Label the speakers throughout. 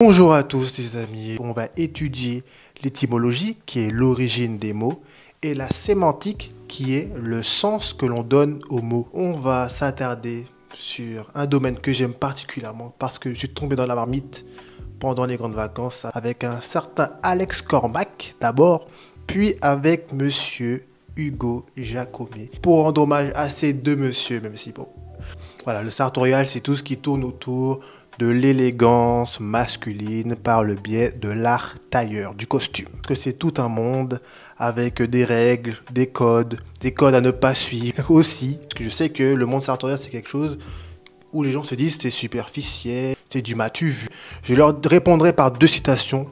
Speaker 1: Bonjour à tous les amis, on va étudier l'étymologie qui est l'origine des mots et la sémantique qui est le sens que l'on donne aux mots. On va s'attarder sur un domaine que j'aime particulièrement parce que je suis tombé dans la marmite pendant les grandes vacances avec un certain Alex Cormack d'abord, puis avec monsieur Hugo Jacomet pour rendre hommage à ces deux messieurs, même si bon. Voilà, le sartorial c'est tout ce qui tourne autour de l'élégance masculine par le biais de l'art tailleur, du costume. Parce que c'est tout un monde avec des règles, des codes à ne pas suivre aussi. Parce que je sais que le monde sartorial c'est quelque chose où les gens se disent c'est superficiel, c'est du m'as-tu vu. Je leur répondrai par deux citations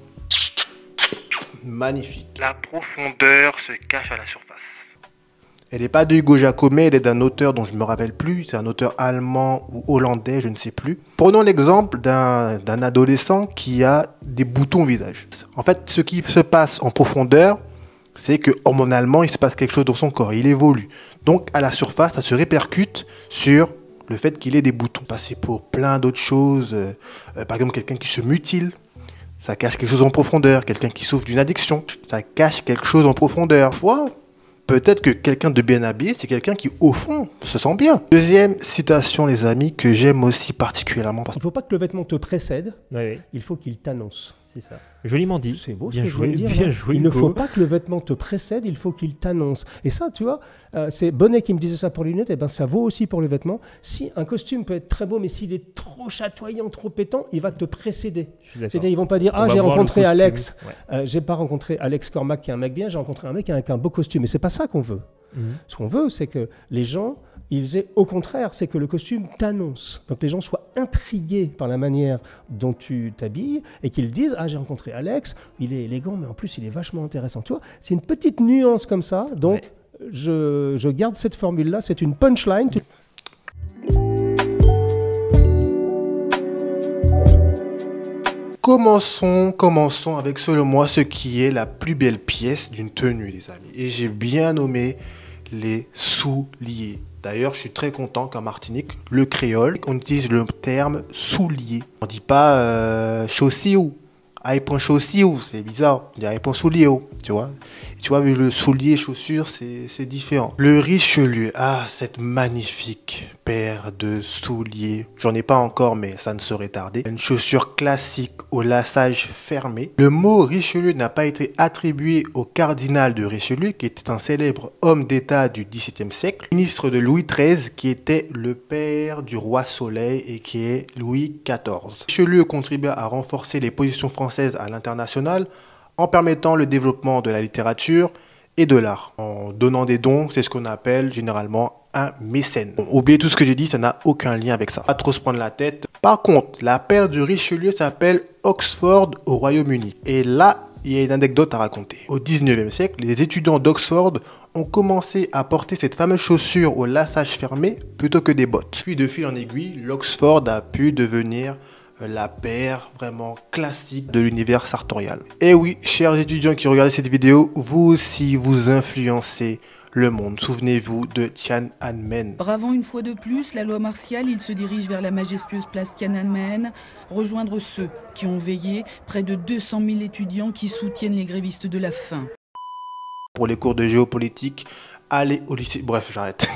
Speaker 1: magnifiques. La profondeur se cache à la surface. Elle n'est pas de Hugo Jacomet, elle est d'un auteur dont je ne me rappelle plus, c'est un auteur allemand ou hollandais, je ne sais plus. Prenons l'exemple d'un adolescent qui a des boutons au visage. En fait, ce qui se passe en profondeur, c'est que hormonalement, il se passe quelque chose dans son corps, il évolue. Donc à la surface, ça se répercute sur le fait qu'il ait des boutons. Passer pour plein d'autres choses, par exemple quelqu'un qui se mutile, ça cache quelque chose en profondeur. Quelqu'un qui souffre d'une addiction, ça cache quelque chose en profondeur. Parfois, peut-être que quelqu'un de bien habillé, c'est quelqu'un qui, au fond, se sent bien. Deuxième citation, les amis, que j'aime aussi particulièrement.
Speaker 2: Il ne faut pas que le vêtement te précède,
Speaker 3: Oui.
Speaker 2: il faut qu'il t'annonce.
Speaker 3: C'est ça. Joliment dit.
Speaker 2: C'est beau ce
Speaker 3: bien
Speaker 2: que
Speaker 3: joué,
Speaker 2: je viens de dire.
Speaker 3: bien
Speaker 2: Hein.
Speaker 3: joué.
Speaker 2: Il ne
Speaker 3: Hugo.
Speaker 2: faut pas que le vêtement te précède, il faut qu'il t'annonce. Et ça, tu vois, c'est Bonnet qui me disait ça pour les lunettes, et ben ça vaut aussi pour les vêtements. Si un costume peut être très beau, mais s'il est trop chatoyant, trop pétant, il va te précéder.
Speaker 3: Je suis d'accord.
Speaker 2: C'est-à-dire, ils vont pas dire
Speaker 3: On
Speaker 2: ah
Speaker 3: va
Speaker 2: j'ai
Speaker 3: voir
Speaker 2: rencontré
Speaker 3: le costume.
Speaker 2: Alex,
Speaker 3: Ouais.
Speaker 2: j'ai pas rencontré Alex Cormack qui est un mec bien, j'ai rencontré un mec avec un beau costume. Et c'est pas ça qu'on veut. Ce qu'on veut, c'est que les gens, ils aient au contraire, c'est que le costume t'annonce. Donc les gens soient intrigués par la manière dont tu t'habilles et qu'ils disent « Ah, j'ai rencontré Alex, il est élégant, mais en plus, il est vachement intéressant. » Tu vois, c'est une petite nuance comme ça. Donc, je garde cette formule-là. C'est une punchline.
Speaker 1: Commençons avec, selon moi, ce qui est la plus belle pièce d'une tenue, les amis. Et j'ai bien nommé les souliers. D'ailleurs, je suis très content qu'en Martinique, le créole, on utilise le terme soulier. On ne dit pas chaussure. Ah, il prend chaussure, c'est bizarre. On dirait il prend soulier, tu vois. Et tu vois, vu le soulier, chaussure, c'est différent. Le Richelieu, ah, cette magnifique paire de souliers. J'en ai pas encore, mais ça ne saurait tarder. Une chaussure classique au laçage fermé. Le mot Richelieu n'a pas été attribué au cardinal de Richelieu, qui était un célèbre homme d'État du XVIIe siècle, ministre de Louis XIII, qui était le père du roi Soleil et qui est Louis XIV. Richelieu contribua à renforcer les positions françaises à l'international en permettant le développement de la littérature et de l'art. En donnant des dons, c'est ce qu'on appelle généralement un mécène. Bon, oubliez tout ce que j'ai dit, ça n'a aucun lien avec ça. Pas trop se prendre la tête. Par contre, la paire de Richelieu s'appelle Oxford au Royaume-Uni. Et là, il y a une anecdote à raconter. Au 19e siècle, les étudiants d'Oxford ont commencé à porter cette fameuse chaussure au laçage fermé plutôt que des bottes. Puis de fil en aiguille, l'Oxford a pu devenir la paire vraiment classique de l'univers sartorial. Et oui, chers étudiants qui regardez cette vidéo, vous aussi vous influencez le monde. Souvenez-vous de Tiananmen.
Speaker 4: Bravant une fois de plus la loi martiale, il se dirige vers la majestueuse place Tiananmen, rejoindre ceux qui ont veillé, près de 200 000 étudiants qui soutiennent les grévistes de la faim.
Speaker 1: Pour les cours de géopolitique, allez au lycée. Bref, j'arrête.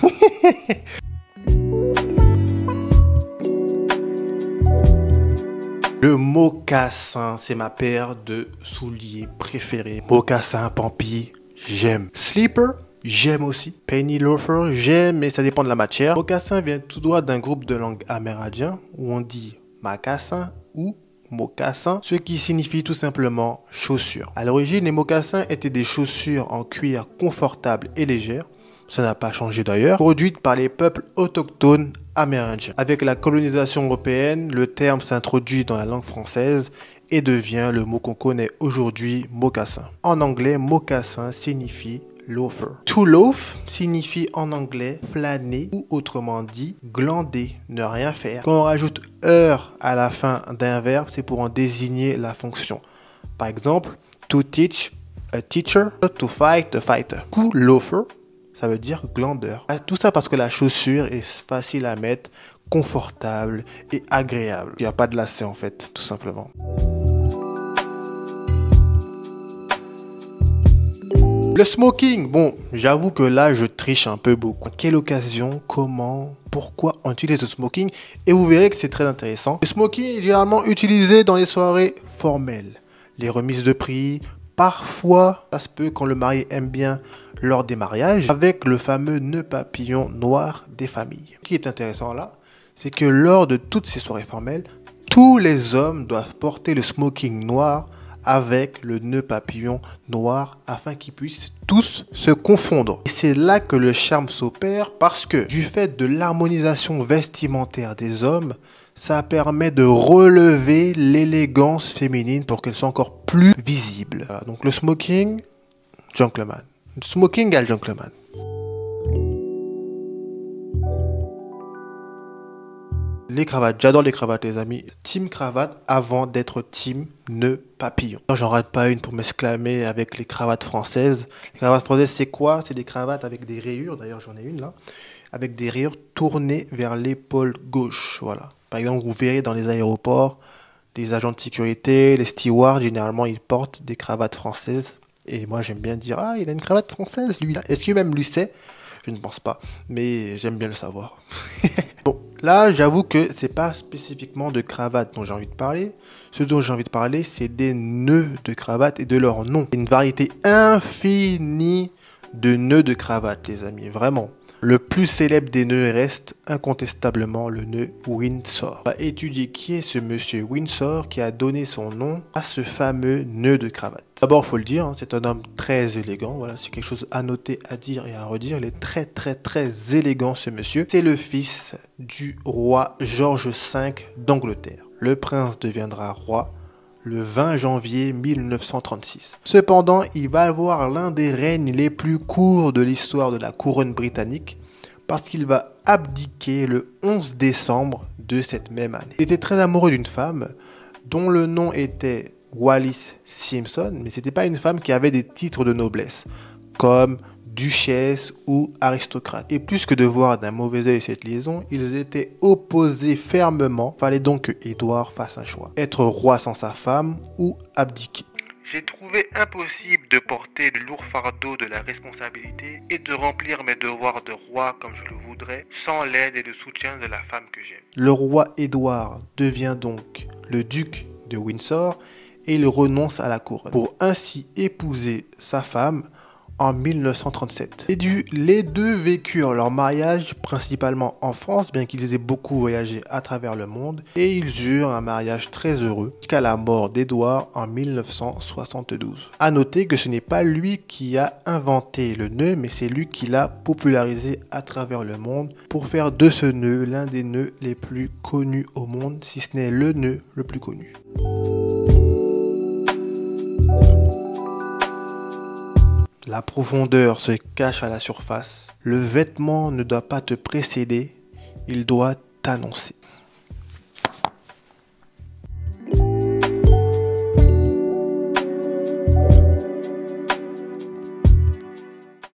Speaker 1: Le mocassin, c'est ma paire de souliers préférés. Mocassin, pampi, j'aime. Sleeper, j'aime aussi. Penny loafer, j'aime, mais ça dépend de la matière. Mocassin vient tout droit d'un groupe de langue amérindien où on dit macassin ou mocassin, ce qui signifie tout simplement chaussure. À l'origine, les mocassins étaient des chaussures en cuir confortables et légères. Ça n'a pas changé d'ailleurs. Produites par les peuples autochtones amérindiens. Avec la colonisation européenne, le terme s'introduit dans la langue française et devient le mot qu'on connaît aujourd'hui, mocassin. En anglais, mocassin signifie loafer. To loaf signifie en anglais flâner ou autrement dit glander, ne rien faire. Quand on rajoute heure à la fin d'un verbe, c'est pour en désigner la fonction. Par exemple, to teach, a teacher, to fight, a fighter. To loafer, ça veut dire glandeur. Tout ça parce que la chaussure est facile à mettre, confortable et agréable. Il n'y a pas de lacet en fait, tout simplement. Le smoking, bon, j'avoue que là, je triche un peu beaucoup. À quelle occasion, comment, pourquoi on utilise le smoking? Et vous verrez que c'est très intéressant. Le smoking est généralement utilisé dans les soirées formelles, les remises de prix. Parfois, ça se peut quand le marié aime bien lors des mariages, avec le fameux nœud papillon noir des familles. Ce qui est intéressant là, c'est que lors de toutes ces soirées formelles, tous les hommes doivent porter le smoking noir avec le nœud papillon noir afin qu'ils puissent tous se confondre. Et c'est là que le charme s'opère parce que du fait de l'harmonisation vestimentaire des hommes, ça permet de relever l'élégance féminine pour qu'elle soit encore plus visible. Voilà, donc le smoking, gentleman. Le smoking égale gentleman. Les cravates, j'adore les cravates les amis. Team cravate avant d'être team nœud papillon. J'en rate pas une pour m'exclamer avec les cravates françaises. Les cravates françaises c'est quoi? C'est des cravates avec des rayures, d'ailleurs j'en ai une là. Avec des rayures tournées vers l'épaule gauche, voilà. Par exemple vous verrez dans les aéroports, les agents de sécurité, les stewards, généralement ils portent des cravates françaises. Et moi j'aime bien dire, ah il a une cravate française lui là. Est-ce que même lui sait? Je ne pense pas, mais j'aime bien le savoir. Bon, là, j'avoue que c'est pas spécifiquement de cravate dont j'ai envie de parler. Ce dont j'ai envie de parler, c'est des nœuds de cravate et de leurs noms. Une variété infinie de nœuds de cravate, les amis, vraiment. Le plus célèbre des nœuds reste incontestablement le nœud Windsor. On va étudier qui est ce monsieur Windsor qui a donné son nom à ce fameux nœud de cravate. D'abord, il faut le dire, hein, c'est un homme très élégant. Voilà, c'est quelque chose à noter, à dire et à redire. Il est très élégant ce monsieur. C'est le fils du roi George V d'Angleterre. Le prince deviendra roi le 20 janvier 1936. Cependant, il va avoir l'un des règnes les plus courts de l'histoire de la couronne britannique parce qu'il va abdiquer le 11 décembre de cette même année. Il était très amoureux d'une femme dont le nom était Wallis Simpson, mais c'était pas une femme qui avait des titres de noblesse comme duchesse ou aristocrate. Et plus que de voir d'un mauvais œil cette liaison, ils étaient opposés fermement. Fallait donc que Édouard fasse un choix. Être roi sans sa femme ou abdiquer. J'ai trouvé impossible de porter le lourd fardeau de la responsabilité et de remplir mes devoirs de roi comme je le voudrais, sans l'aide et le soutien de la femme que j'aime. Le roi Édouard devient donc le duc de Windsor et il renonce à la couronne pour ainsi épouser sa femme en 1937. Les deux vécurent leur mariage principalement en France, bien qu'ils aient beaucoup voyagé à travers le monde, et ils eurent un mariage très heureux jusqu'à la mort d'Édouard en 1972. A noter que ce n'est pas lui qui a inventé le nœud, mais c'est lui qui l'a popularisé à travers le monde pour faire de ce nœud l'un des nœuds les plus connus au monde, si ce n'est le nœud le plus connu. La profondeur se cache à la surface. Le vêtement ne doit pas te précéder, il doit t'annoncer.